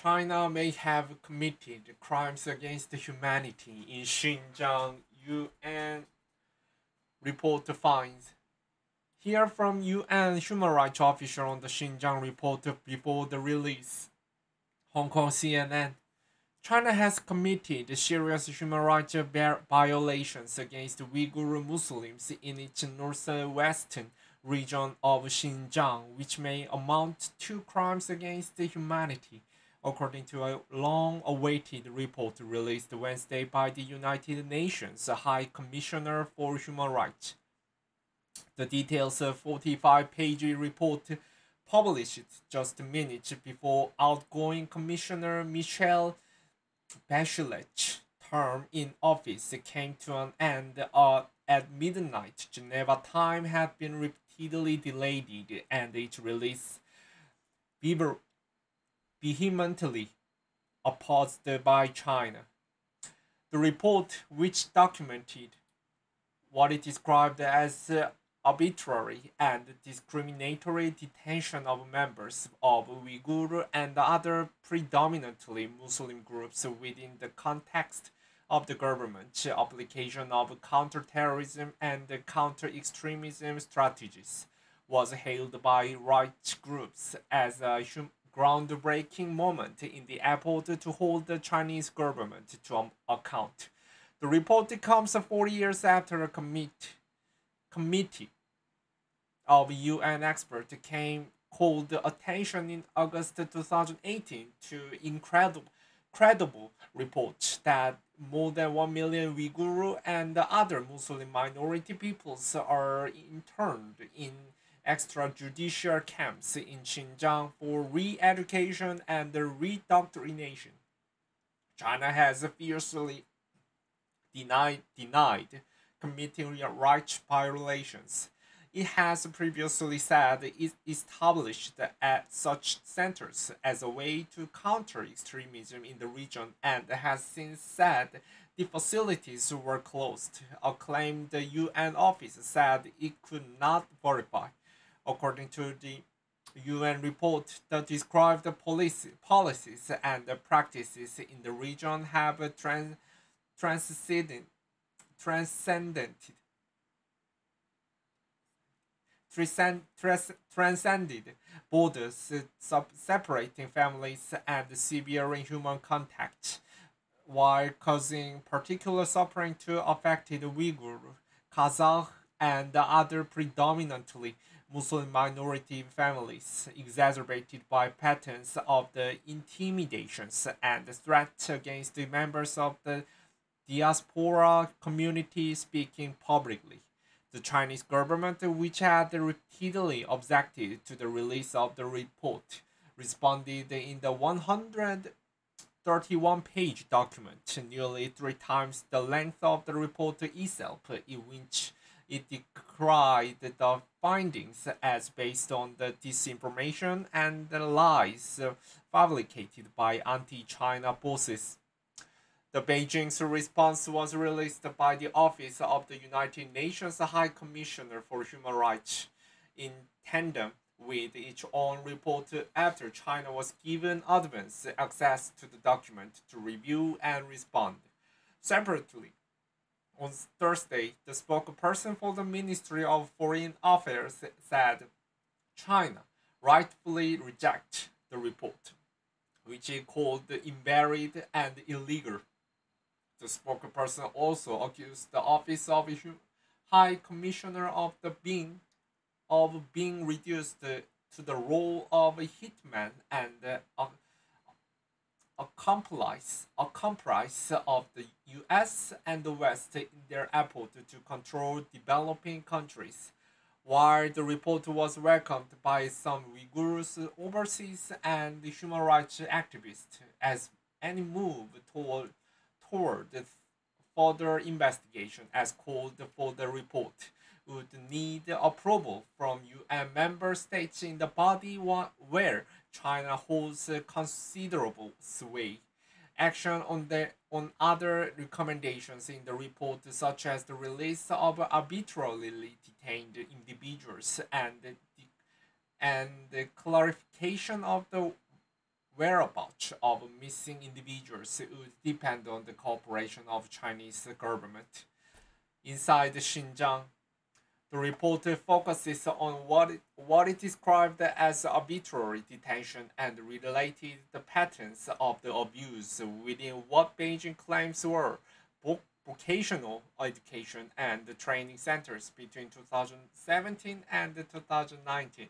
China may have committed crimes against humanity in Xinjiang, UN report finds. Hear from UN human rights official on the Xinjiang report before the release. Hong Kong CNN. China has committed serious human rights violations against Uyghur Muslims in its northwestern region of Xinjiang, which may amount to crimes against humanity, according to a long awaited report released Wednesday by the United Nations High Commissioner for Human Rights. The details of 45-page report published just minutes before outgoing Commissioner Michelle Bachelet's term in office came to an end at midnight Geneva time had been repeatedly delayed and its release vehemently opposed by China. The report, which documented what it described as arbitrary and discriminatory detention of members of Uyghur and other predominantly Muslim groups within the context of the government application of counterterrorism and counter-extremism strategies, was hailed by rights groups as a groundbreaking moment in the effort to hold the Chinese government to account. The report comes 40 years after a committee of UN experts called attention in August 2018 to credible reports that more than 1 million Uyghur and other Muslim minority peoples are interned in extrajudicial camps in Xinjiang for re-education and redoctrination. China has fiercely denied committing rights violations. It has previously said it established at such centers as a way to counter extremism in the region and has since said the facilities were closed, a claim the UN office said it could not verify. According to the UN report, the described policies and practices in the region have transcended transcended borders, separating families and severe inhuman contact, while causing particular suffering to affected Uyghur, Kazakh, and other predominantly Muslim minority families, exacerbated by patterns of the intimidations and threats against the members of the diaspora community speaking publicly. The Chinese government, which had repeatedly objected to the release of the report, responded in the 131-page document, nearly 3 times the length of the report itself, in which it decried the findings as based on the disinformation and the lies fabricated by anti-China forces. The Beijing's response was released by the Office of the United Nations High Commissioner for Human Rights in tandem with its own report after China was given advance access to the document to review and respond. Separately, on Thursday, the spokesperson for the Ministry of Foreign Affairs said China rightfully rejects the report, which it called invaried and illegal. The spokesperson also accused the Office of High Commissioner of being reduced to the role of a hitman and accomplice of the US and the West in their effort to control developing countries. While the report was welcomed by some Uyghurs overseas and human rights activists as any move toward further investigation, as called for the report, would need approval from UN member states in the body where China holds considerable sway. Action on other recommendations in the report, such as the release of arbitrarily detained individuals and the clarification of the whereabouts of missing individuals would depend on the cooperation of Chinese government. Inside Xinjiang, the report focuses on what it described as arbitrary detention and related the patterns of the abuse within what Beijing claims were vocational education and training centers between 2017 and 2019.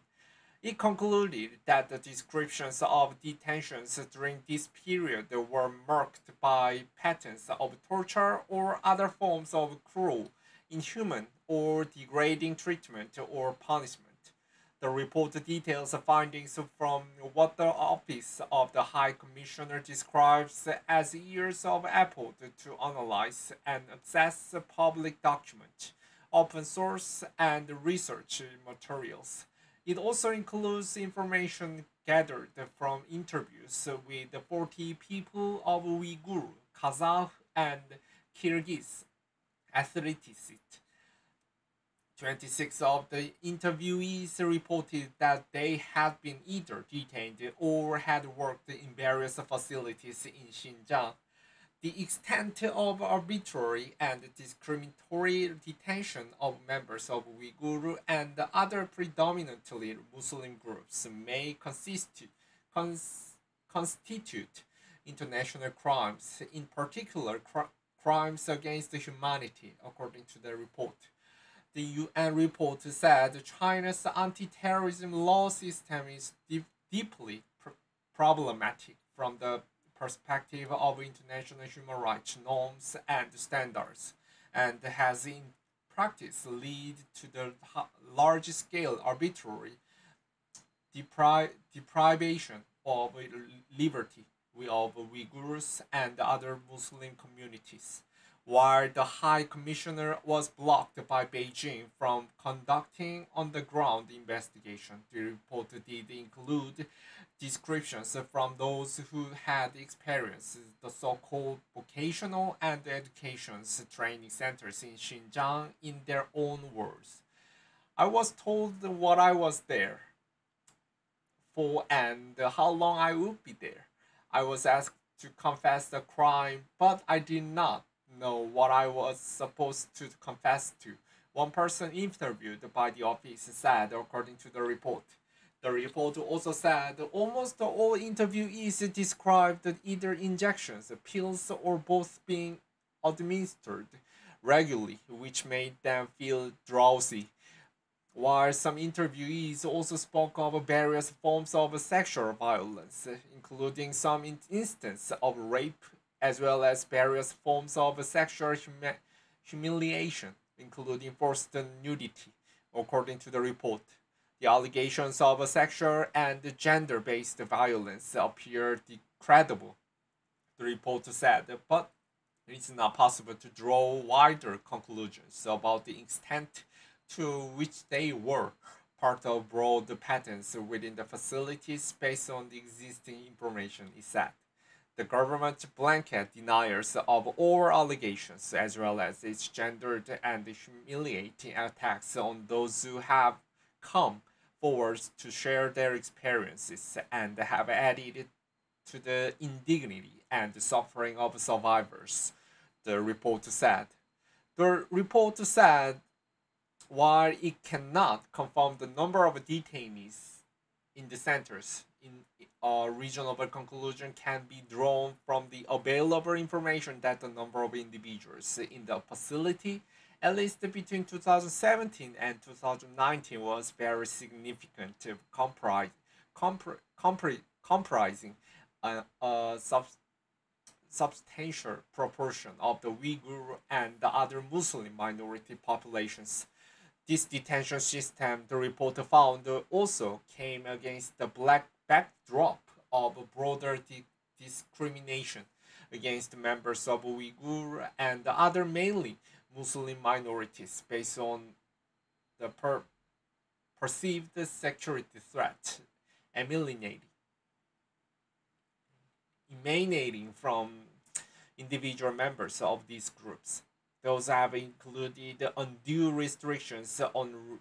It concluded that the descriptions of detentions during this period were marked by patterns of torture or other forms of cruel, inhuman, or degrading treatment or punishment. The report details findings from what the Office of the High Commissioner describes as years of effort to analyze and assess public documents, open source, and research materials. It also includes information gathered from interviews with 40 people of Uyghur, Kazakh, and Kyrgyz ethnicity. 26 of the interviewees reported that they had been either detained or had worked in various facilities in Xinjiang. The extent of arbitrary and discriminatory detention of members of Uyghur and other predominantly Muslim groups may constitute international crimes, in particular crimes against humanity, according to the report. The UN report said China's anti-terrorism law system is deeply problematic from the perspective of international human rights norms and standards, and has in practice led to the large-scale arbitrary deprivation of liberty of Uyghurs and other Muslim communities. While the High Commissioner was blocked by Beijing from conducting on-the-ground investigation, the report did include descriptions from those who had experienced the so-called vocational and education training centers in Xinjiang in their own words. I was told what I was there for and how long I would be there. I was asked to confess the crime, but I did not know what I was supposed to confess to. One person interviewed by the office said, according to the report. The report also said almost all interviewees described either injections, pills, or both being administered regularly, which made them feel drowsy. While some interviewees also spoke of various forms of sexual violence, including some instances of rape, as well as various forms of sexual humiliation, including forced nudity, according to the report. The allegations of sexual and gender-based violence appear credible, the report said, but it's not possible to draw wider conclusions about the extent to which they were part of broad patterns within the facilities based on the existing information, it said. The government blanket deniers of all allegations, as well as its gendered and humiliating attacks on those who have come forward to share their experiences and have added to the indignity and suffering of survivors, the report said. The report said while it cannot confirm the number of detainees in the centers, a reasonable conclusion can be drawn from the available information that the number of individuals in the facility, at least between 2017 and 2019, was very significant, comprising a substantial proportion of the Uyghur and the other Muslim minority populations. This detention system, the report found, also came against the black backdrop of broader discrimination against members of Uyghur and other mainly Muslim minorities based on the perceived security threat emanating from individual members of these groups. Those have included undue restrictions on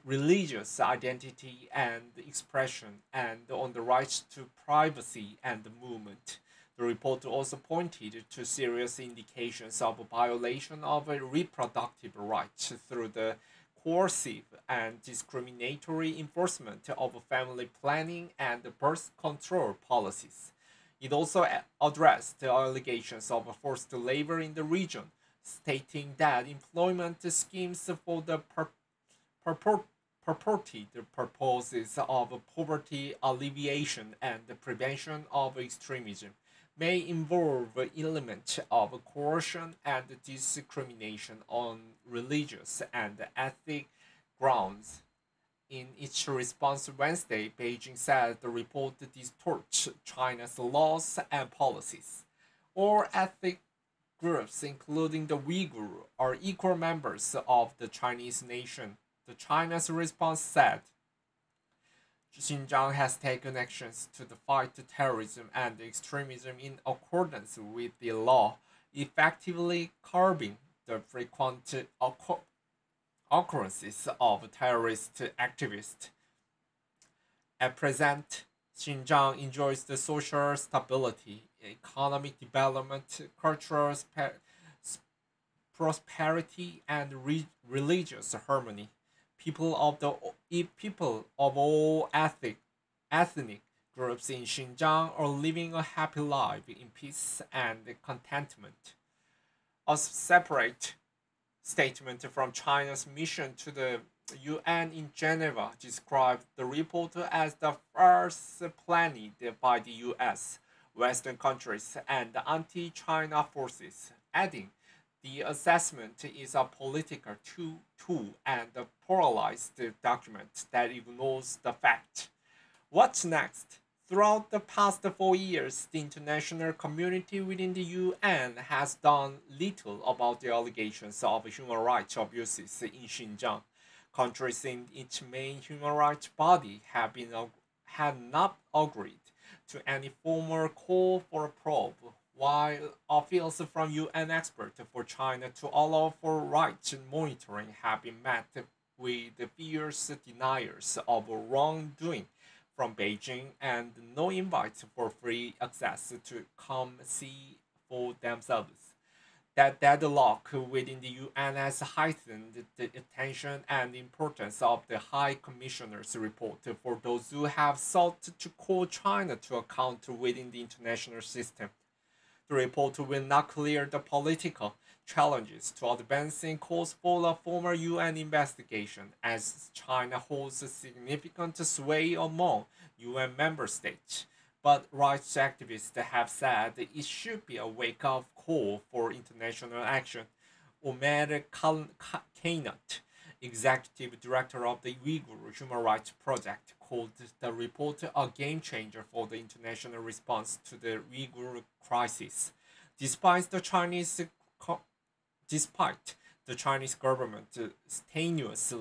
religious identity and expression, and on the right to privacy and movement. The report also pointed to serious indications of a violation of a reproductive rights through the coercive and discriminatory enforcement of family planning and birth control policies. It also addressed the allegations of forced labor in the region, stating that employment schemes for the purport, purported purposes of poverty alleviation and the prevention of extremism may involve elements of coercion and discrimination on religious and ethnic grounds. In its response Wednesday, Beijing said the report distorts China's laws and policies. All ethnic groups, including the Uyghur, are equal members of the Chinese nation. The China's response said Xinjiang has taken actions to fight terrorism and extremism in accordance with the law, effectively curbing the frequent occurrences of terrorist activists. At present, Xinjiang enjoys the social stability, economic development, cultural prosperity, and religious harmony. People of all ethnic groups in Xinjiang are living a happy life in peace and contentment. A separate statement from China's mission to the UN in Geneva described the report as the first planned by the US, Western countries, and anti-China forces, adding, the assessment is a political tool and a polarized document that ignores the fact. What's next? Throughout the past 4 years, the international community within the UN has done little about the allegations of human rights abuses in Xinjiang. Countries in its main human rights body have not agreed to any formal call for a probe, while appeals from UN experts for China to allow for rights monitoring have been met with fierce deniers of wrongdoing from Beijing and no invites for free access to come see for themselves. That deadlock within the UN has heightened the attention and importance of the High Commissioner's report for those who have sought to call China to account within the international system. The report will not clear the political challenges to advancing calls for a formal UN investigation, as China holds a significant sway among UN member states. But rights activists have said it should be a wake-up call for international action. Omer Kanat, executive director of the Uyghur Human Rights Project, called the report a game changer for the international response to the Uyghur crisis. Despite the Chinese, despite the Chinese government strenuous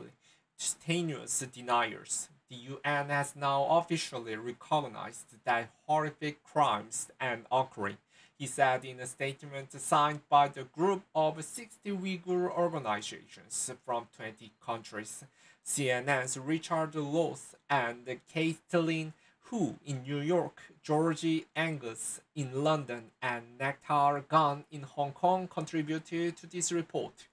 deniers, the UN has now officially recognized that horrific crimes are occurring, he said in a statement signed by the group of 60 Uyghur organizations from 20 countries. CNN's Richard Loth and Caitlin Hu in New York, Georgie Angus in London, and Nectar Gunn in Hong Kong contributed to this report.